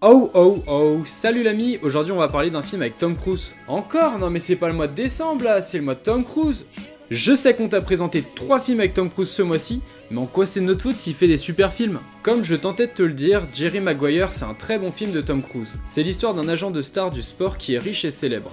Oh oh oh, salut l'ami, aujourd'hui on va parler d'un film avec Tom Cruise. Encore? Non mais c'est pas le mois de décembre là, c'est le mois de Tom Cruise. Je sais qu'on t'a présenté 3 films avec Tom Cruise ce mois-ci, mais en quoi c'est de notre faute s'il fait des super films? Comme je tentais de te le dire, Jerry Maguire c'est un très bon film de Tom Cruise. C'est l'histoire d'un agent de star du sport qui est riche et célèbre.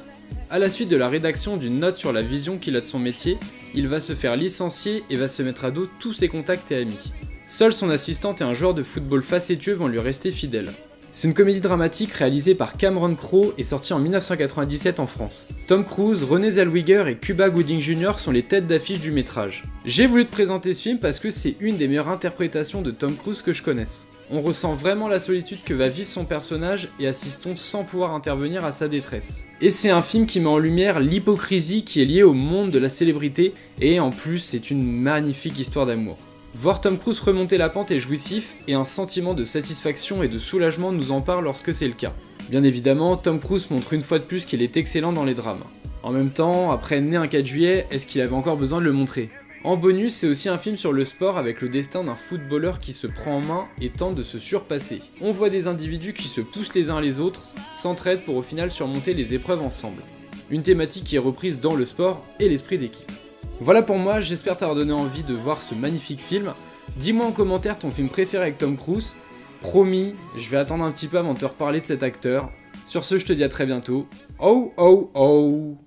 À la suite de la rédaction d'une note sur la vision qu'il a de son métier, il va se faire licencier et va se mettre à dos tous ses contacts et amis. Seul son assistante et un joueur de football facétieux vont lui rester fidèles. C'est une comédie dramatique réalisée par Cameron Crowe et sortie en 1997 en France. Tom Cruise, Renée Zellweger et Cuba Gooding Jr. sont les têtes d'affiche du métrage. J'ai voulu te présenter ce film parce que c'est une des meilleures interprétations de Tom Cruise que je connaisse. On ressent vraiment la solitude que va vivre son personnage et assistons sans pouvoir intervenir à sa détresse. Et c'est un film qui met en lumière l'hypocrisie qui est liée au monde de la célébrité et en plus c'est une magnifique histoire d'amour. Voir Tom Cruise remonter la pente est jouissif et un sentiment de satisfaction et de soulagement nous en parle lorsque c'est le cas. Bien évidemment, Tom Cruise montre une fois de plus qu'il est excellent dans les drames. En même temps, après Né un 4 juillet, est-ce qu'il avait encore besoin de le montrer? En bonus, c'est aussi un film sur le sport avec le destin d'un footballeur qui se prend en main et tente de se surpasser. On voit des individus qui se poussent les uns les autres, s'entraident pour au final surmonter les épreuves ensemble. Une thématique qui est reprise dans le sport et l'esprit d'équipe. Voilà pour moi, j'espère t'avoir donné envie de voir ce magnifique film. Dis-moi en commentaire ton film préféré avec Tom Cruise. Promis, je vais attendre un petit peu avant de te reparler de cet acteur. Sur ce, je te dis à très bientôt. Oh oh oh!